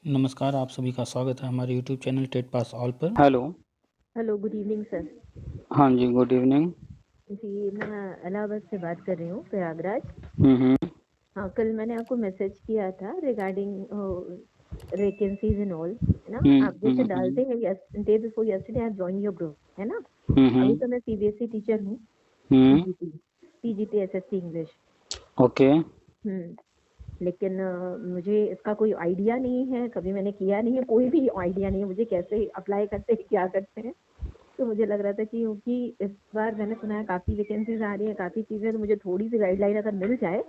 नमस्कार, आप सभी का स्वागत है हमारे YouTube channel TET pass all पर। Hello. Hello, good evening sir. हाँ जी, गुड इवनिंग। जी, मैं इलाहाबाद से बात कर रही हूँ, प्रयागराज। हम्म। हाँ, कल मैंने आपको मैसेज किया था रिगार्डिंग वैकेंसीज इन ऑल, है ना। हम्म। आप जैसे डालते हैं day before yesterday I join your group, है ना। अभी हम्म। तो मैं सीबीएसई टीचर हूँ, हम्म। TGT TGT SSC English. Okay. हम्म। लेकिन मुझे इसका कोई आइडिया नहीं है, कभी मैंने किया नहीं है, कोई भी आइडिया नहीं है मुझे कैसे अप्लाई करते हैं, क्या करते हैं। तो मुझे लग रहा था कि क्योंकि इस बार मैंने सुना है काफ़ी वैकेंसीज आ रही है, काफ़ी चीज़ें, तो मुझे थोड़ी सी गाइडलाइन अगर मिल जाए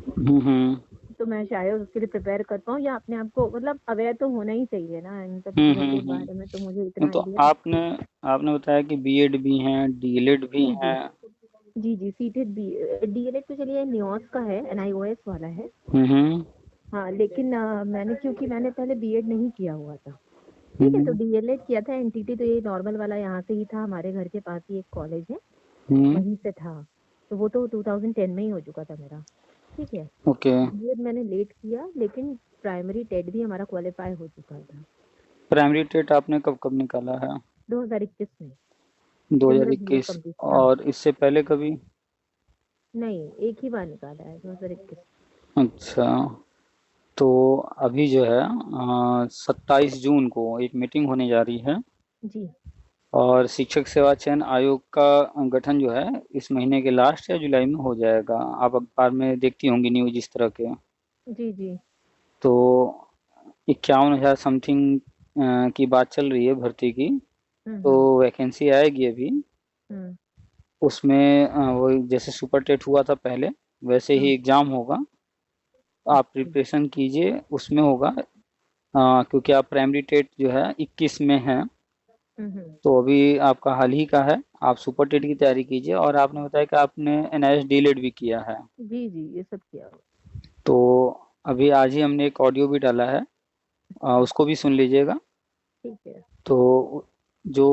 हम्म। तो मैं शायद उसके लिए प्रिपेयर कर पाऊँ, या अपने आप को मतलब अवेयर तो होना ही चाहिए ना इन सब चीज़ों के बारे में, तो मुझे इतना तो आइडिया। आपने आपने बताया कि बीएड भी हैं, डीएलएड भी जी जी। हैं। जी जी, सीटेड बी डीएलएड तो चलिए नियोस का है, एनआईओएस वाला है। हम्म। हाँ, लेकिन मैंने क्योंकि मैंने पहले बीएड नहीं किया हुआ था। ठीक है, तो हम्म। डीएलएड किया था एनटीटी, तो ये नॉर्मल वाला यहाँ से ही था, हमारे घर के पास ही एक कॉलेज है, हम्म। वहीं से था। तो वो तो 2010 में ही हो चुका था मेरा। ठीक है। ओके। बीएड मैंने लेट किया, लेकिन प्राइमरी टेट भी हमारा क्वालिफाई हो चुका था प्राइमरी टेट आपने कब कब निकाला है? 2021 में, जब मेरा बीए 2021। कंप्लीट। हाँ। और इससे पहले कभी? नहीं, एक ही बार निकाला है, 2021। अच्छा। तो अभी जो है 27 जून को एक मीटिंग होने जा रही है, जी और शिक्षक सेवा चयन आयोग का गठन जो है इस महीने के लास्ट या जुलाई में हो जाएगा। आप अखबार में देखती होंगी न्यूज इस तरह के। जी जी। तो 51,000 समथिंग की बात चल रही है भर्ती की। तो हम्म। वैकेंसी आएगी अभी। हम्म। उसमें वो जैसे सुपर टेट हुआ था पहले, वैसे ही हाँ। एग्जाम होगा। आप अच्छा। प्रिपरेशन कीजिए, उसमें होगा। क्योंकि आप प्राइमरी टेट जो है 21 में है, हम्म। तो अभी आपका हाल ही का है। आप सुपर टेट की तैयारी कीजिए, और आपने बताया कि आपने एनआईएस डीएलएड भी किया है। जी जी, ये सब किया हुआ। तो अभी आज ही हमने एक ऑडियो भी डाला है, अच्छा। उसको भी सुन लीजिएगा। ठीक है। तो जो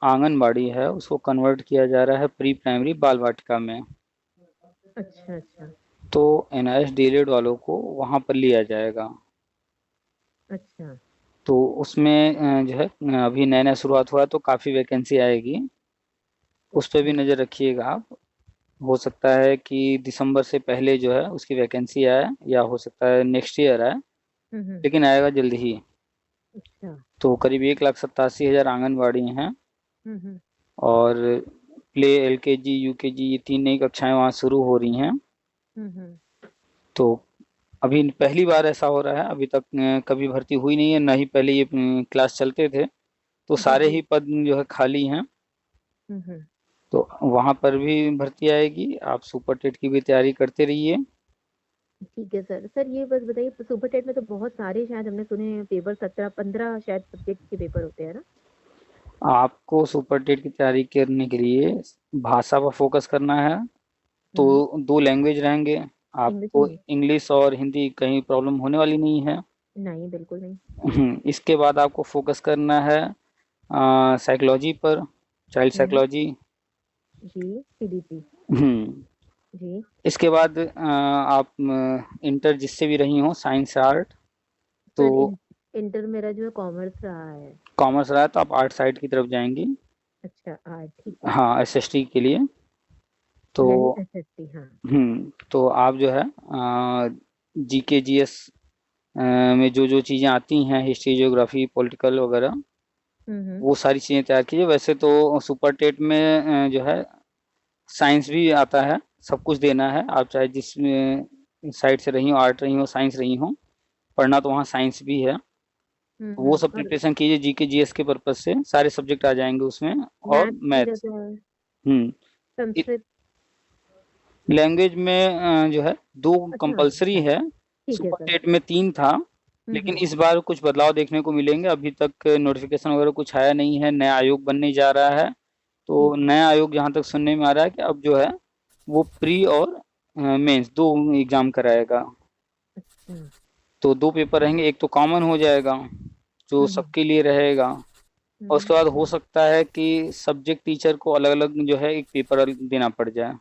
आंगनबाड़ी है उसको कन्वर्ट किया जा रहा है प्री प्राइमरी बाल वाटिका में। अच्छा अच्छा। तो एनआईएस डीएलएड वालों को वहाँ पर लिया जाएगा। अच्छा। तो उसमें जो है अभी नया नया शुरुआत हुआ है, तो काफ़ी वैकेंसी आएगी। उस पर भी अच्छा। नज़र रखिएगा आप। हो सकता है कि दिसंबर से पहले जो है उसकी वैकेंसी आए, या हो सकता है नेक्स्ट ईयर आए, हम्म। लेकिन आएगा जल्द ही। अच्छा। तो करीब 1,87,000 आंगनबाड़ी हैं। हम्म। और प्ले एलकेजी यूकेजी ये तीन नई कक्षाएं वहाँ शुरू हो रही हैं। हम्म। तो अभी पहली बार ऐसा हो रहा है, अभी तक कभी भर्ती हुई नहीं है, ना ही पहले ये क्लास चलते थे। तो जी सारे जी। ही पद जो है खाली हैं। हम्म। तो वहाँ पर भी भर्ती आएगी। आप सुपर टेट की भी तैयारी करते रहिए। ठीक है सर। सर ये बस बताइए, सुपर टेट में तो बहुत सारे शायद हमने सुने हैं पेपर, 17-15 शायद सब्जेक्ट के पेपर होते हैं ना। आपको सुपर टेट की तैयारी करने के लिए भाषा पर फोकस करना है। तो हम्म। 2 लैंग्वेज रहेंगे। इंग्लिश आपको हिंदी। इंग्लिश और हिंदी कहीं प्रॉब्लम होने वाली नहीं है। नहीं, बिल्कुल नहीं। इसके बाद आपको फोकस करना है साइकोलॉजी पर, चाइल्ड हम्म। साइकोलॉजी। जी, सीडीपी। हम्म। जी। इसके बाद आप इंटर जिससे भी रही हो, साइंस आर्ट। तो सर इंटर मेरा जो है कॉमर्स रहा है। कॉमर्स रहा है तो आप आर्ट साइड की तरफ जाएंगी। अच्छा, आर्ट, ठीक है। हाँ, एसएसटी के लिए। तो यानी एसएसटी, हाँ। तो आप जो है जीके जीएस में जो जो चीज़ें आती हैं, हिस्ट्री ज्योग्राफी पॉलिटिकल वगैरह, हम्म। वो सारी चीज़ें तैयार कीजिए। वैसे तो सुपर टेट में जो है साइंस भी आता है। सब कुछ देना है, आप चाहे जिस साइड से रही हो, आर्ट रही हो, साइंस रही हो, पढ़ना तो वहाँ साइंस भी है। वो सब और प्रिपरेशन कीजिए, जीके जीएस के पर्पज से सारे सब्जेक्ट आ जाएंगे उसमें। और मैथ्स की मैथ्स। जगह हम्म। संस्कृत। लैंग्वेज में जो है 2 अच्छा कंपलसरी अच्छा। है। ठीक है सुपर सर। टेट में 3 था। लेकिन हम्म। इस बार कुछ बदलाव देखने को मिलेंगे। अभी तक नोटिफिकेशन वगैरह कुछ आया नहीं है, नया आयोग बनने जा रहा है। तो ठीक है। नया आयोग जहाँ तक सुनने में आ रहा है कि अब जो है वो प्री और मेंस 2 एग्जाम कराएगा। अच्छा। तो 2 पेपर रहेंगे, एक तो कॉमन हो जाएगा जो हम्म। सबके लिए रहेगा। और उसके बाद हो हम्म। सकता है कि सब्जेक्ट टीचर को अलग अलग जो है एक पेपर देना पड़ जाए,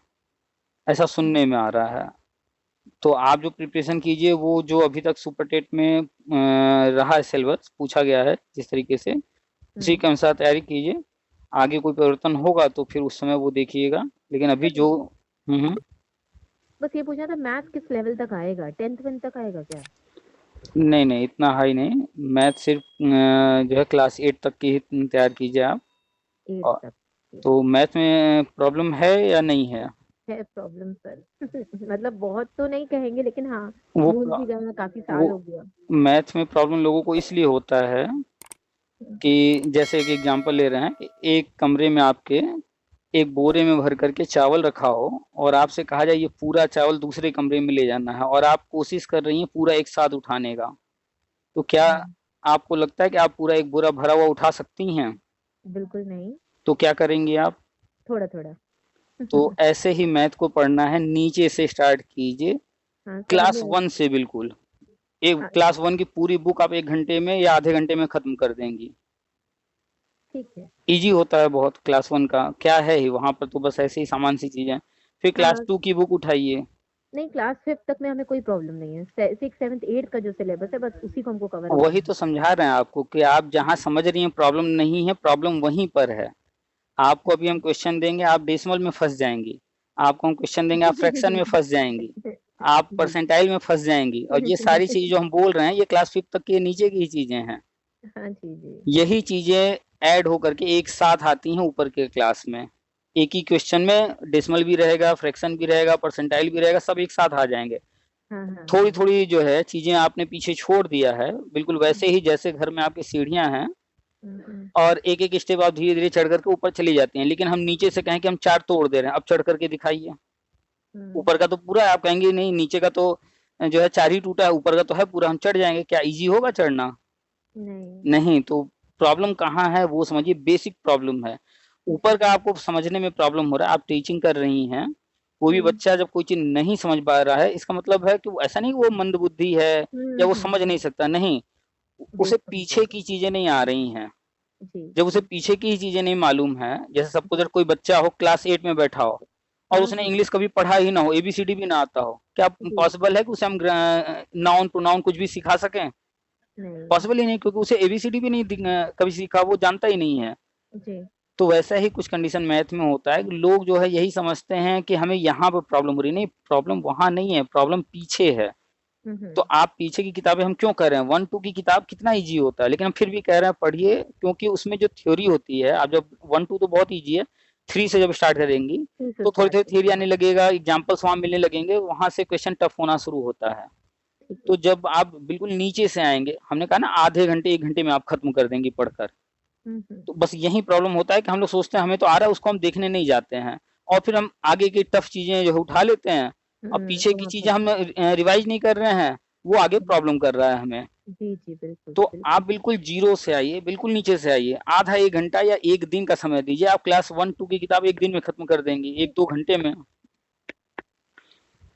ऐसा सुनने में आ रहा है। तो आप जो प्रिपरेशन कीजिए वो जो अभी तक सुपर टेट में रहा है, सिलेबस पूछा गया है जिस तरीके से, उसी के अनुसार तैयारी कीजिए। आगे कोई परिवर्तन होगा तो फिर उस समय वो देखिएगा, लेकिन अभी सर जो हम्म। बस ये पूछना था, मैथ किस लेवल तक आएगा, 10th तक आएगा क्या? नहीं नहीं, इतना हाई नहीं। मैथ सिर्फ जो है क्लास 8 तक की ही तैयार कीजिए आप। 8 और तक के? तो मैथ में प्रॉब्लम है या नहीं है? है प्रॉब्लम सर। मतलब बहुत तो नहीं कहेंगे, लेकिन हाँ, वो भूल भी गए, काफी वो साल हो गया। मैथ में प्रॉब्लम लोगों को इसलिए होता है कि जैसे एक एग्जांपल ले रहे हैं कि एक कमरे में आपके एक बोरे में भर करके चावल रखा हो, और आपसे कहा जाए ये पूरा चावल दूसरे कमरे में ले जाना है, और आप कोशिश कर रही हैं पूरा एक साथ उठाने का, तो क्या हम्म, आपको लगता है कि आप पूरा एक बोरा भरा हुआ उठा सकती हैं? बिल्कुल नहीं। तो क्या करेंगी आप? थोड़ा थोड़ा। तो ऐसे ही मैथ को पढ़ना है, नीचे से स्टार्ट कीजिए, हाँ सर, क्लास हमें। 1 से बिल्कुल। एक हाँ, क्लास 1 की पूरी बुक आप 1 घंटे में या आधे घंटे में खत्म कर देंगी। ठीक है। इजी होता है बहुत, क्लास 1 का क्या है ही वहां पर, तो बस ऐसे ही सामान सी चीजें। फिर क्लास हाँ, 2 की बुक उठाइए। नहीं, क्लास 5th तक में हमें कोई प्रॉब्लम नहीं है। 6, 7, 8 का जो सिलेबस है, बस उसी को हमको कवर वही करना तो समझा रहे हैं आपको कि आप जहां समझ रही हैं प्रॉब्लम नहीं है, प्रॉब्लम वहीं पर है। आपको अभी हम क्वेश्चन देंगे, आप डेसिमल में फंस जाएंगी। आपको हम क्वेश्चन देंगे, आप फ्रैक्शन में फंस जाएंगी। है। आप जी। परसेंटाइल में फंस जाएंगी, और ये सारी चीजें जो हम बोल रहे हैं ये क्लास 5 तक के नीचे की ही चीजें हैं। हाँ जी जी। यही चीजें ऐड होकर के एक साथ आती हैं ऊपर के क्लास में। एक ही क्वेश्चन में डेसिमल भी रहेगा, फ्रैक्शन भी रहेगा, परसेंटाइल भी रहेगा, सब एक साथ आ जाएंगे। हाँ हाँ थोड़ी हाँ। थोड़ी जो है चीजें आपने पीछे छोड़ दिया है, बिल्कुल वैसे ही जैसे घर में आपकी सीढ़ियां हैं, हम्म, और एक एक स्टेप आप धीरे धीरे चढ़ करके ऊपर चली जाती हैं, लेकिन हम नीचे से कहें कि हम 4 तोड़ दे रहे हैं, अब चढ़ करके दिखाइए। हम्म, ऊपर का तो पूरा है, आप कहेंगे नहीं नीचे का तो जो है 4 ही टूटा है, ऊपर का तो है पूरा, हम चढ़ जाएंगे, क्या इजी होगा चढ़ना? नहीं। नहीं। तो प्रॉब्लम कहाँ है वो समझिए, बेसिक प्रॉब्लम है। ऊपर का आपको समझने में प्रॉब्लम हो रहा है, आप टीचिंग कर रही हैं, कोई भी हम्म, बच्चा जब कोई चीज नहीं समझ पा रहा है, इसका मतलब है कि वो ऐसा नहीं कि वो मंदबुद्धि है या वो समझ नहीं सकता, नहीं। उसे बेस पीछे कमजोर की चीजें नहीं आ रही हैं। है। जी जब उसे जी। पीछे की ही चीजें नहीं मालूम है, जैसे सपोज कोई बच्चा हो क्लास 8 में बैठा हो, और हाँ उसने हाँ। इंग्लिश कभी पढ़ा ही ना हो, एबीसीडी भी ना आता हो, क्या जी। पॉसिबल है कि उसे हम नाउन प्रोनाउन कुछ भी सिखा सकें? नहीं। पॉसिबल ही नहीं, क्योंकि उसे एबीसीडी भी नहीं कभी सीखा, वो जानता ही नहीं है। जी। तो वैसा ही कुछ कंडीशन मैथ में होता है कि लोग जो है यही समझते हैं कि हमें यहाँ पर प्रॉब्लम हो रही है, नहीं, प्रॉब्लम वहां नहीं है, प्रॉब्लम पीछे है। तो हम्म। आप पीछे की किताबें हम क्यों कह रहे हैं, 1 2 की किताब कितना इजी होता है, लेकिन हम फिर भी कह रहे हैं पढ़िए, क्योंकि उसमें जो थ्योरी होती है, आप जब 1 2 तो बहुत इजी है, 3 से जब स्टार्ट करेंगी फिर से तो थोड़ी स्टार्ट थोड़ी थ्योरी करेंगे। आने लगेगा, एग्जाम्पल्स वहां मिलने लगेंगे, वहां से क्वेश्चन टफ होना शुरू होता है। ठीक तो है। जब आप बिल्कुल नीचे से आएंगे, हमने कहा ना आधे घंटे 1 घंटे में आप खत्म कर देंगी पढ़कर। हम्म। तो बस यही प्रॉब्लम होता है कि हम लोग सोचते हैं हमें तो आ रहा है, उसको हम देखने नहीं जाते हैं, और फिर हम आगे की टफ चीजें जो है उठा लेते हैं, और पीछे की वहाँ चीजें फंस हम जाते रिवाइज नहीं कर रहे हैं, वो आगे हैं। प्रॉब्लम कर रहा है हमें। जी जी, बिल्कुल तो बिल्कुल। आप बिल्कुल जीरो से आइए, बिल्कुल नीचे से आइए, आधा 1 घंटा या 1 दिन का समय दीजिए, आप क्लास 1 2 की किताब 1 दिन में खत्म कर देंगी, 1 2 घंटे में।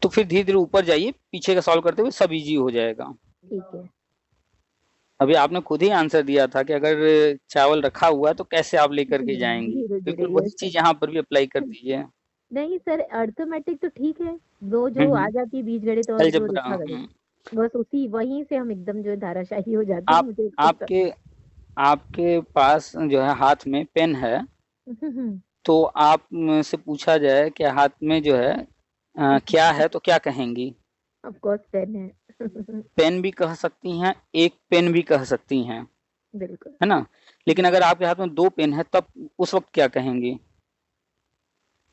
तो फिर धीरे धीरे ऊपर जाइए, पीछे का सॉल्व करते हुए सब इजी हो जाएगा। ठीक है। अभी आपने खुद ही आंसर दिया था कि अगर चावल रखा हुआ है तो कैसे आप लेकर के जाएंगी, धीरे धीरे, बिल्कुल वही यस चीज सर। यहाँ पर भी अप्लाई कर दीजिए। नहीं सर, अर्थमेटिक तो ठीक है, वो जो आ जाती है, बीज गणित और जो अलजेब्रा। रेखा गणित, बस उसी वहीं से हम एकदम जो है धाराशाही हो जाते हैं, आप मुझे खुद आपके आपके पास जो है हाथ में पेन है, तो आप से पूछा जाए कि हाथ में जो है क्या है, तो क्या कहेंगी? ऑफ कोर्स पेन है। पेन भी कह सकती हैं, एक पेन भी कह सकती हैं, बिल्कुल। है ना? लेकिन जी। अगर आपके हाथ में 2 पेन है तब उस वक्त क्या कहेंगी?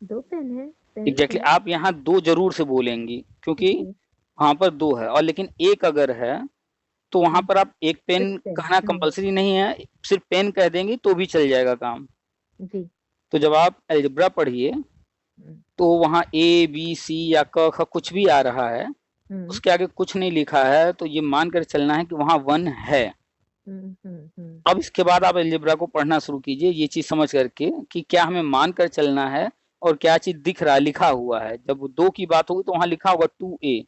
2 पेन है, सही एग्जैक्टली है। आप यहाँ 2 जरूर से बोलेंगी, क्योंकि जी। वहां पर 2 है, और लेकिन एक अगर है तो वहां पर आप एक एक पेन पेन। कहना कंपलसरी नहीं है, सिर्फ पेन कह देंगी तो भी चल जाएगा काम। जी। तो जब आप अलजेब्रा पढ़िए, हम्म तो वहाँ ए बी सी या क ख कुछ भी आ रहा है, हम्म उसके आगे कुछ नहीं लिखा है, तो ये मान कर चलना है कि वहाँ 1 है। हम्म। अब इसके बाद आप अलजेब्रा को पढ़ना शुरू कीजिए, ये चीज समझ करके कि क्या हमें मान कर चलना है और क्या चीज दिख रहा है, लिखा हुआ है। जब 2 की बात होगी तो वहाँ लिखा होगा 2a।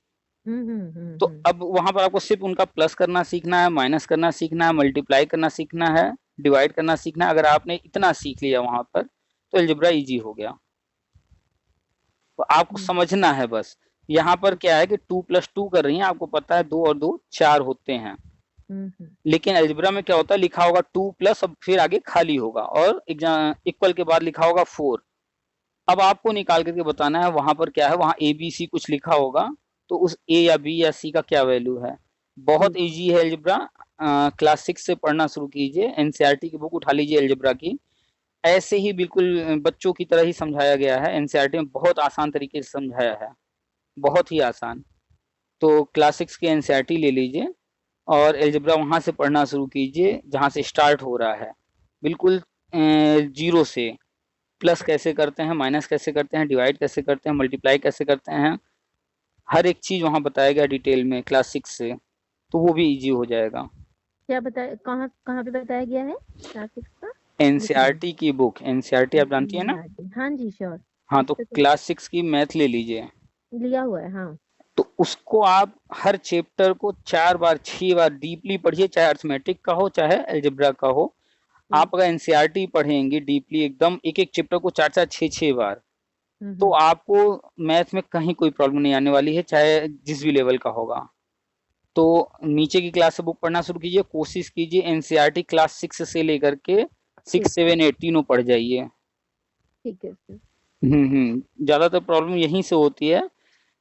तो हम्म। अब वहां पर आपको सिर्फ उनका प्लस करना सीखना है, माइनस करना सीखना है, मल्टीप्लाई करना सीखना है, डिवाइड करना सीखना है। अगर आपने इतना सीख लिया वहां पर, तो अलजेब्रा इजी हो गया। तो आपको समझना है बस। यहाँ पर क्या है कि 2+2 कर रही हैं, आपको पता है 2 और 2 4 होते हैं। लेकिन अलजेब्रा में क्या होता है, लिखा होगा 2 प्लस, अब फिर आगे खाली होगा और इक्वल के बाद लिखा होगा 4। अब आपको निकाल करके बताना है वहां पर क्या है, वहां ए बी सी कुछ लिखा होगा, तो उस ए या बी या सी का क्या वैल्यू है। बहुत इजी है अलजेब्रा। क्लास 6 से पढ़ना शुरू कीजिए, एनसीईआरटी की बुक उठा लीजिए अलजेब्रा की। ऐसे ही बिल्कुल बच्चों की तरह ही समझाया गया है, एनसीईआरटी में बहुत आसान तरीके से समझाया है, बहुत ही आसान। तो क्लास 6 की एनसीईआरटी ले लीजिए और अलजेब्रा वहां से पढ़ना शुरू कीजिए जहां से स्टार्ट हो रहा है, बिल्कुल जीरो से। प्लस कैसे करते हैं, माइनस कैसे करते हैं, डिवाइड कैसे करते हैं, मल्टीप्लाई कैसे करते हैं, हर एक चीज वहां बताया गया डिटेल में क्लास 6 से, तो वो भी इजी हो जाएगा। क्या बताया, कहाँ कहाँ पे बताया गया है क्लास 6 का? लिख रही हूँ। एनसीईआरटी की बुक, एनसीईआरटी आप जानती है ना। हाँ जी, श्योर। हाँ, उस तो पे तो क्लास 6 की मैथ ले लीजिए। लिया हुआ है, हाँ। तो उसको आप हर चैप्टर को 4 बार 6 बार डीपली पढ़िए, चाहे अर्थमेटिक का हो चाहे अलजेब्रा का हो। आप अगर एनसीईआरटी पढ़ेंगे डीपली एकदम, एक एक चैप्टर को 4 4 6 6 बार, तो आपको मैथ में कहीं कोई प्रॉब्लम नहीं आने वाली है, चाहे जिस भी लेवल का होगा। तो नीचे की क्लास से बुक पढ़ना शुरू कीजिए, कोशिश कीजिए एनसीईआरटी क्लास 6 से लेकर के 6 7 8 तीनों पढ़ जाइए। ठीक है सर। ज्यादातर प्रॉब्लम यहीं से होती है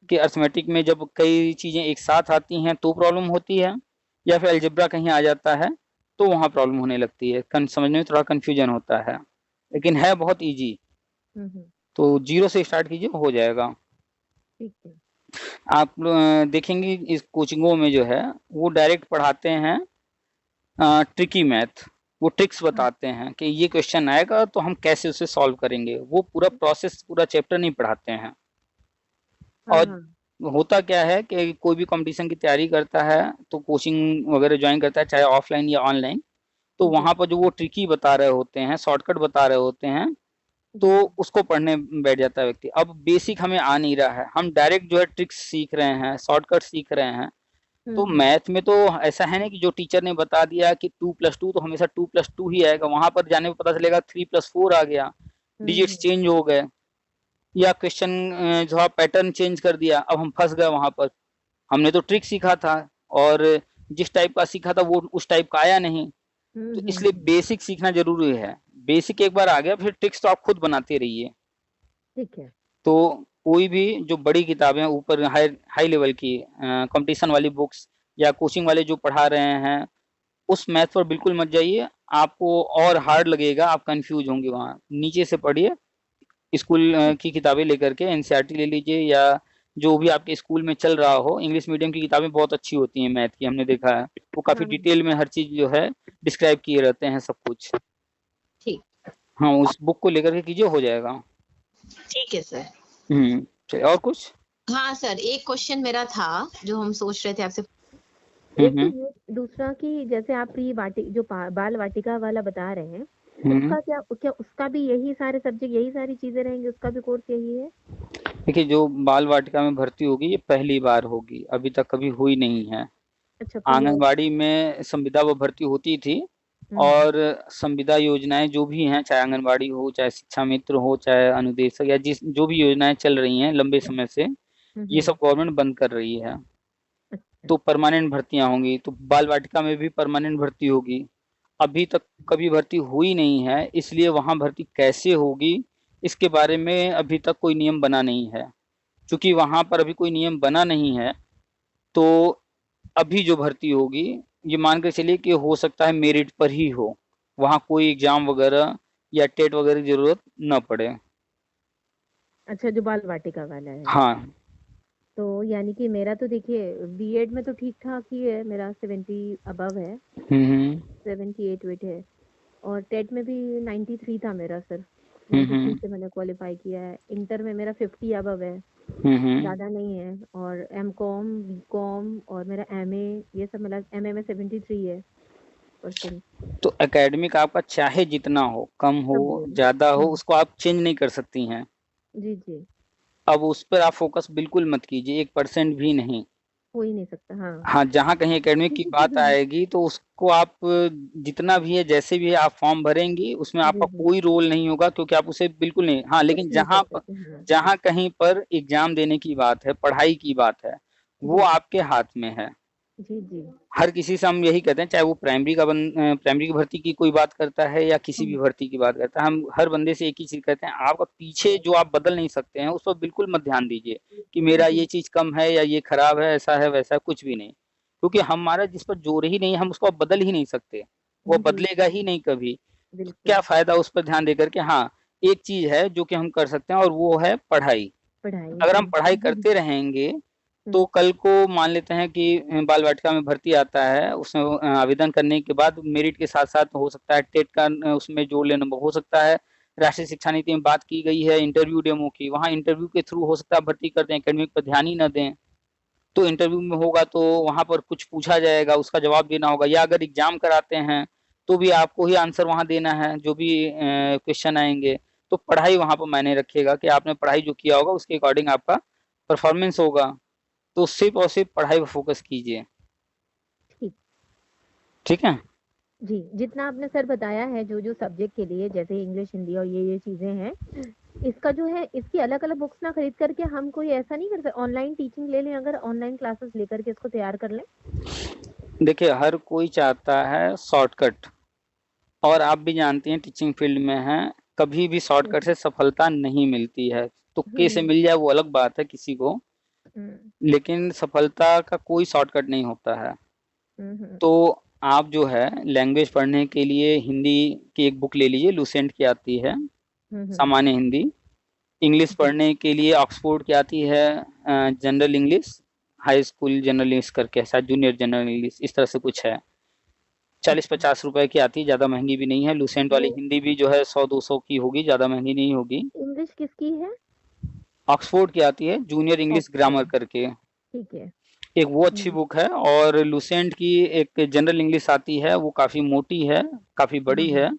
कि अर्थमेटिक में जब कई चीजें एक साथ आती हैं तो प्रॉब्लम होती है, या फिर अलजेब्रा कहीं आ जाता है तो वहाँ प्रॉब्लम होने लगती है, समझने में थोड़ा कंफ्यूजन होता है, लेकिन है बहुत इजी। तो जीरो से स्टार्ट कीजिए, हो जाएगा। ठीक है। आप देखेंगे इस कोचिंगों में जो है वो डायरेक्ट पढ़ाते हैं ट्रिकी मैथ, वो ट्रिक्स बताते हैं कि ये क्वेश्चन आएगा तो हम कैसे उसे सॉल्व करेंगे, वो पूरा प्रोसेस पूरा चैप्टर नहीं पढ़ाते हैं। और होता क्या है कि कोई भी कंपटीशन की तैयारी करता है तो कोचिंग वगैरह ज्वाइन करता है, चाहे ऑफलाइन या ऑनलाइन, तो वहां पर जो वो ट्रिकी बता रहे होते हैं, शॉर्टकट बता रहे होते हैं, तो उसको पढ़ने बैठ जाता है व्यक्ति। अब बेसिक हमें आ नहीं रहा है, हम डायरेक्ट जो है ट्रिक्स सीख रहे हैं, शॉर्टकट सीख रहे हैं। तो मैथ में तो ऐसा है ना कि जो टीचर ने बता दिया कि 2+2 तो हमेशा 2+2 ही आएगा, वहां पर जाने में पता चलेगा 3+4 आ गया, डिजिट्स चेंज हो गए, या क्वेश्चन जो है पैटर्न चेंज कर दिया, अब हम फंस गए वहां पर। हमने तो ट्रिक सीखा था और जिस टाइप का सीखा था वो उस टाइप का आया नहीं, तो इसलिए बेसिक सीखना जरूरी है। बेसिक एक बार आ गया फिर ट्रिक्स तो आप खुद बनाते रहिए। ठीक है। तो कोई भी जो बड़ी किताबें ऊपर हाई हाई लेवल की कंपटीशन वाली बुक्स या कोचिंग वाले जो पढ़ा रहे हैं, उस मैथ पर बिल्कुल मत जाइए, आपको और हार्ड लगेगा, आप कंफ्यूज होंगे। वहाँ नीचे से पढ़िए, स्कूल की किताबें लेकर के एनसीईआरटी ले लीजिए, या जो भी आपके स्कूल में चल रहा हो, इंग्लिश मीडियम की किताबें बहुत अच्छी होती हैं मैथ की, हमने देखा है, वो काफी डिटेल में हर चीज जो है डिस्क्राइब किए रहते हैं सब कुछ। ठीक। हाँ, उस बुक को लेकर के कीजिए, हो जाएगा। ठीक है सर। चलिए, और कुछ। हाँ सर, एक क्वेश्चन मेरा था जो हम सोच रहे थे आपसे। एक तो ये दूसरा कि जैसे आप ये जो बाल वाटिका वाला बता रहे हैं, उसका क्या उसका भी यही सारे सब्जेक्ट, यही सारी चीजें रहेंगी, उसका भी कोर्स यही है? देखिए, जो बाल वाटिका में भर्ती होगी ये पहली बार होगी, अभी तक कभी हुई नहीं है। अच्छा, पहली बार। आंगनबाड़ी में संविदा वो भर्ती होती थी, और संविदा योजनाएं जो भी हैं, चाहे आंगनबाड़ी हो, चाहे शिक्षा मित्र हो, चाहे अनुदेशक, या जिस जो भी योजनाएं चल रही हैं लंबे समय से, ये सब गवर्नमेंट बंद कर रही है। तो परमानेंट भर्तियां होंगी, तो बाल वाटिका में भी परमानेंट भर्ती होगी। अभी तक कभी भर्ती हुई नहीं है, इसलिए वहां भर्ती कैसे होगी इसके बारे में अभी तक कोई नियम बना नहीं है। क्योंकि वहां पर अभी कोई नियम बना नहीं है, तो अभी जो भर्ती होगी ये मान कर चलिए कि हो सकता है मेरिट पर ही हो, वहाँ कोई एग्जाम वगैरह या टेट वगैरह की जरूरत न पड़े। अच्छा, जो बाल वाटिका वाला है। हाँ। तो यानी कि मेरा तो देखिए बीएड में तो ठीक ठाक ही है, मेरा 70 अबव है, 78 वेट है, और टेट में भी 93 था मेरा सर, 93 से मैंने क्वालिफाई किया है। इंटर में मेरा 50 अबव है, ज़्यादा नहीं है। और एमकॉम, बीकॉम और मेरा एमए, ये सब मिला एमए में 73 है परसेंट। तो एकेडमिक आपका चाहे जितना हो, कम हो ज्यादा हो, उसको आप चेंज नहीं कर सकती हैं। जी जी। अब उस पर आप फोकस बिल्कुल मत कीजिए, 1% भी नहीं। हो ही नहीं सकता, हाँ। हाँ, जहाँ कहीं एकेडमिक की बात आएगी तो उसको आप जितना भी है, जैसे भी है, आप फॉर्म भरेंगी, उसमें जी, आपका जी। कोई रोल नहीं होगा क्योंकि आप उसे बिल्कुल नहीं, हाँ, कुछ लेकिन नहीं कर जहाँ प सकते, हाँ। जहाँ कहीं पर एग्ज़ाम देने की बात है, पढ़ाई की बात है, वो जी, आपके हाथ में है। जी, जी। हर किसी से हम यही कहते हैं, चाहे वो प्राइमरी की भर्ती की कोई बात करता है या किसी भी हुँ, भर्ती की बात करता है, हम हर बंदे से एक ही चीज़ कहते हैं, आपका पीछे जो आप बदल नहीं सकते हैं, उस पर बिल्कुल मत ध्यान दीजिए कि मेरा जी, ये चीज़ कम है या ये खराब है, ऐसा है, वैसा है, कुछ भी नहीं। क्योंकि हमारा जिस पर जोर ही नहीं है, हम उसको अब बदल ही नहीं सकते। वो जी, बदलेगा ही नहीं कभी। तो क्या बिल्कुल। फ़ायदा उस पर ध्यान देकर के, हाँ, एक चीज़ है जो कि हम कर सकते हैं और वो है पढ़ाई। पढ़ाई, अगर जी। हम पढ़ाई करते रहेंगे, तो हुँ, कल को मान लेते हैं कि बाल वाटिका में भर्ती आता है, उसमें आवेदन करने के बाद मेरिट के साथ-साथ हो सकता है टेट का उसमें जोड़ लेना हो सकता है, राष्ट्रीय शिक्षा नीति में बात की गई है इंटरव्यू डेमो की, वहाँ इंटरव्यू के थ्रू हो सकता है भर्ती कर दें, एकेडमिक पर ध्यान ही ना दें। तो इंटरव्यू में होगा तो वहाँ पर कुछ पूछा जाएगा, उसका जवाब देना होगा या अगर एग्ज़ाम कराते हैं, तो भी आपको ही आंसर वहाँ देना है, जो भी क्वेश्चन आएँगे। तो पढ़ाई वहाँ पर मायने रखेगा कि आपने पढ़ाई जो किया होगा, उसके अकॉर्डिंग आपका परफ़ॉर्मेंस होगा। तो सिर्फ़ और सिर्फ़ पढ़ाई पे फ़ोकस कीजिए, ठीक। ठीक है? जी, जितना आपने सर बताया है जो-जो सब्जेक्ट के लिए जैसे इंग्लिश, हिंदी और ये चीज़ें हैं, इसका जो है इसकी अलग-अलग बुक्स ना खरीद कर के हम कोई ऐसा नहीं कर सकते ऑनलाइन टीचिंग ले लें अगर ऑनलाइन क्लासेस लेकर के इसको तैयार कर लें? देखिए, हर कोई चाहता है शॉर्टकट और आप भी जानती हैं टीचिंग फ़ील्ड में हैं, कभी भी हुँ, शॉर्टकट से सफलता नहीं मिलती है। तुक्के से हुँ, मिल जाए वो अलग बात है किसी को, हुँ, लेकिन सफलता का कोई शॉर्टकट नहीं होता है। हुँ, हुँ, तो आप जो है लैंग्वेज पढ़ने के लिए हिंदी की एक बुक ले लीजिए, लूसेंट की आती है, हुँ, हुँ, सामान्य हिंदी। इंग्लिश जी, पढ़ने के लिए ऑक्सफोर्ड की आती है general English, high school general English करके शायद जूनियर जनरल इंग्लिश इस तरह से कुछ है। अच्छा। 40-50 रुपए की आती है, ज़्यादा महँगी भी नहीं है। लूसेंट वाली वो हिंदी भी जो है 100-200 की होगी, ज़्यादा महँगी नहीं होगी। इंग्लिश किसकी है? ऑक्सफोर्ड की आती है, जूनियर इंग्लिश ग्रामर ऑक्सफोर्ड, करके। ठीक है। एक वो अच्छी हुँ, बुक है और लूसेंट की एक जनरल इंग्लिश आती है, वो काफ़ी मोटी है, काफ़ी हाँ, बड़ी हाँ, है।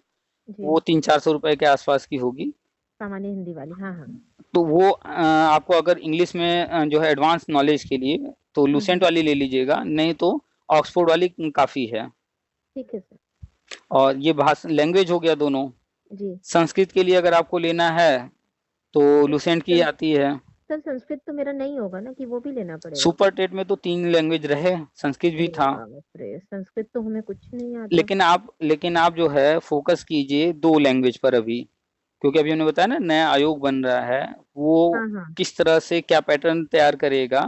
जी, वो 300-400 रुपए के आस-पास की होगी। सामान्य हिंदी वाली, हाँ, हाँ। तो वो आपको अगर इंग्लिश में जो है एडवांस नॉलेज के लिए तो हुँ, लूसेंट हुँ, वाली ले लीजिएगा, नहीं तो ऑक्सफोर्ड वाली काफ़ी है। ठीक है सर। और ये लैंग्वेज हो गया दोनों। जी, संस्कृत के लिए अगर आपको लेना है, तो तो लूसेंट की सर आती है। सर संस्कृत तो मेरा नहीं होगा ना कि वो भी लेना पड़ेगा? सुपर टेट में तो 3 लैंग्वेज रहे, संस्कृत भी अरे था। बाप रे! संस्कृत तो हमें कुछ नहीं आता। लेकिन आप जो है फ़ोकस कीजिए 2 लैंग्वेज पर अभी, क्योंकि अभी हमने बताया ना नया आयोग बन रहा है, वो हाँ, हाँ। किस तरह से क्या पैटर्न तैयार करेगा,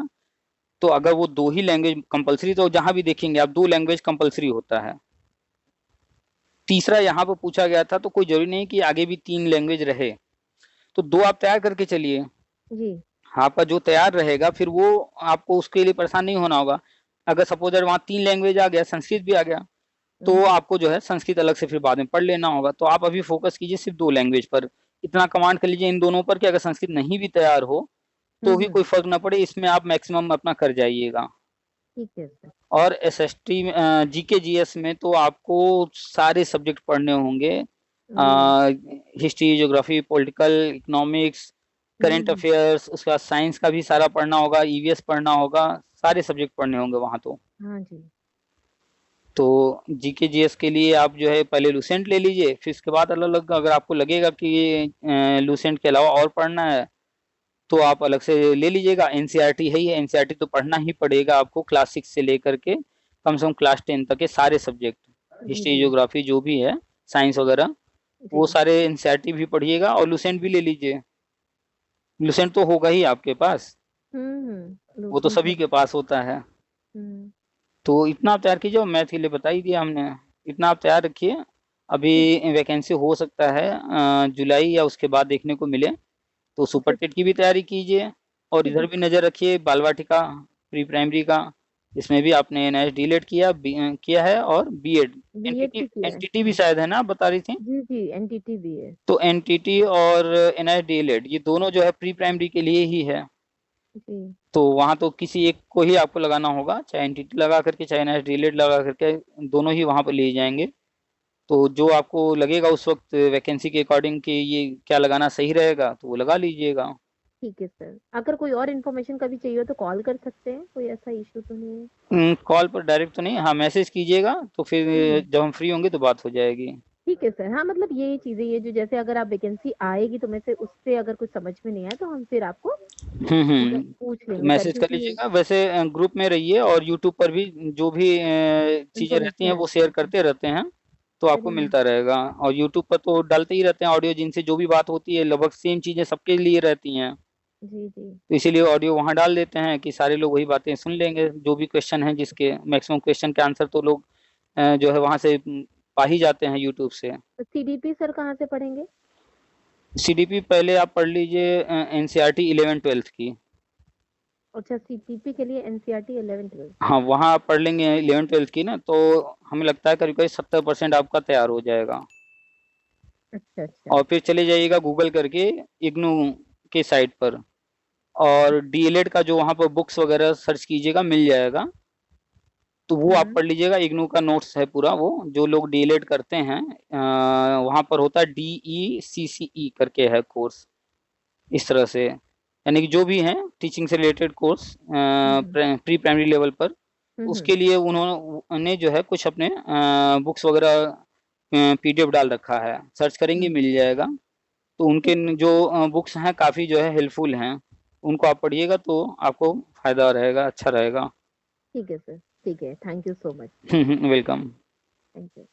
तो अगर वो 2 ही लैंग्वेज कंपल्सरी तो जहाँ भी देखेंगे आप 2 लैंग्वेज कंपल्सरी होता है। तीसरा यहाँ पे पूछा गया था तो कोई ज़रूरी नहीं कि आगे भी 3 लैंग्वेज रहे, तो 2 आप तैयार करके चलिए। जी। आपका जो तैयार रहेगा फिर वो आपको उसके लिए परेशान नहीं होना होगा। अगर सपोज़ अगर वहाँ 3 लैंग्वेज आ गया, संस्कृत भी आ गया, तो जी। आपको जो है संस्कृत अलग से फिर बाद में पढ़ लेना होगा। तो आप अभी फ़ोकस कीजिए सिर्फ़ 2 लैंग्वेज पर। इतना कमांड कर लीजिए इन दोनों पर कि अगर संस्कृत नहीं भी तैयार हो, हुँ, तो भी हुँ। कोई फ़र्क ना पड़े, इसमें आप मैक्सिमम अपना कर जाइएगा। ठीक है सर। और एसएसटी में जीके जीएस में तो आपको सारे सब्जेक्ट पढ़ने होंगे। जी। हिस्ट्री, ज्योग्राफी, पॉलिटिकल, इकोनॉमिक्स, हुँ, करंट हुँ। अफेयर्स, उसके बाद साइंस का भी सारा पढ़ना होगा, ईवीएस पढ़ना होगा, सारे सब्जेक्ट पढ़ने होंगे वहाँ तो। हाँ जी। तो जीके जीएस के लिए आप जो है पहले लूसेंट ले लीजिए, फिर इसके बाद अलग-अलग अगर आपको लगेगा कि लूसेंट के अलावा और पढ़ना है, तो आप अलग से ले लीजिएगा। एनसीईआरटी है ही है, एनसीईआरटी तो पढ़ना ही पड़ेगा आपको क्लास 6 से लेकर के कम से कम क्लास 10 तक के सारे सब्जेक्ट, जी, हिस्ट्री, जी। ज्योग्राफी जो भी है, साइंस वगैरह, वो जी। सारे एनसीईआरटी भी पढ़िएगा और लूसेंट भी ले लीजिए। लूसेंट तो होगा ही आपके पास, हुँ, हुँ। वो तो लूसेंट है। सभी के पास होता है। हुँ। तो इतना आप तैयार कीजिए और मैथ के लिए बता ही दिया हमने, इतना आप तैयार रखिए। अभी ठीक वैकेंसी हो सकता है जुलाई या उसके बाद देखने को मिले, तो सुपर ठीक टेट की भी तैयारी कीजिए और ठीक इधर है। भी नज़र रखिए बाल वाटिका, प्री प्राइमरी का, इसमें भी आपने एनआईएस डीएलएड किया है और बीएड, बीएड एनटीटी भी किया है। एनटीटी भी हाँ। शायद है ना, आप बता रही थी? जी, जी, एनटीटी भी है। तो एनटीटी और एनआईएस डीएलएड ये दोनों जो है प्री प्राइमरी के लिए ही है। जी। तो वहाँ तो किसी एक को ही आपको लगाना होगा, चाहे एनटीटी लगा करके, चाहे एनआईएस डीएलएड लगा करके, दोनों ही वहाँ पे लिए जाएँगे। तो जो आपको लगेगा उस वक़्त वैकेंसी के अकॉर्डिंग कि ये क्या लगाना सही रहेगा, तो वो लगा लीजिएगा। ठीक है सर, अगर कोई और इन्फॉर्मेशन कभी चाहिए हो तो कॉल कर सकते हैं, कोई ऐसा इशू तो नहीं है? कॉल पर डायरेक्ट तो नहीं, हाँ मैसेज कीजिएगा तो फिर हम्म। जब हम फ्री होंगे तो बात हो जाएगी। ठीक है सर, हाँ मतलब ये चीजें, ये जो जैसे अगर आप वैकेंसी आएगी तो मैं से उससे अगर कुछ समझ में नहीं आया तो हम फिर आपको मतलब पूछ तो लेंगे सर, मैसेज कर क्योंकि लीजिएगा। वैसे ग्रुप में रहिए और यूट्यूब पर भी जो भी चीज़ें रहती इन्फॉर्मेशन हैं वो आती शेयर है। करते रहते हैं, तो आपको अरे हाँ। मिलता रहेगा। और यूट्यूब पर तो डालते ही रहते हैं ऑडियो, जिनसे जो भी बात होती है लगभग सेम चीज़ें सबके लिए रहती हैं, जी जी। तो इसीलिए ऑडियो वहाँ डाल देते हैं कि सारे लोग वही बातें सुन लेंगे। जो भी क्वेश्चन है, जिसके मैक्सिमम क्वेश्चन के आंसर तो लोग जो है वहाँ से पा ही जाते हैं यूट्यूब से। तो सीडीपी सर कहाँ से पढ़ेंगे? सीडीपी पहले आप पढ़ लीजिए एनसीईआरटी 11वीं 12वीं की। अच्छा, सीटीपी के लिए एनसीईआरटी 11 12। हाँ, वहाँ आप पढ़ लेंगे 11वीं 12वीं की ना, तो हमें लगता है करीब करीब 70% आपका तैयार हो जाएगा। अच्छा अच्छा। और फिर चले जाइएगा गूगल करके इग्नू के साइट पर, और डीएलएड का जो वहाँ पर बुक्स वगैरह सर्च कीजिएगा, मिल जाएगा। तो वो आप हम्म। पढ़ लीजिएगा, इग्नू का नोट्स है पूरा, वो जो लोग डीएलएड करते हैं वहाँ पर होता है DECCE करके है कोर्स, इस तरह से। यानी कि जो भी हैं टीचिंग से रिलेटेड कोर्स हम्म। प्री प्राइमरी लेवल पर, हम्म। उसके लिए उन्होंने जो है कुछ अपने बुक्स वगैरह पीडीएफ डाल रखा है, सर्च करेंगे हम्म। मिल जाएगा। तो उनके ठीक। जो बुक्स हैं काफ़ी जो है हेल्पफुल हैं, उनको आप पढ़िएगा तो आपको फ़ायदा रहेगा, अच्छा रहेगा। ठीक है सर, ठीक है, thank you so much. Welcome. Thank you.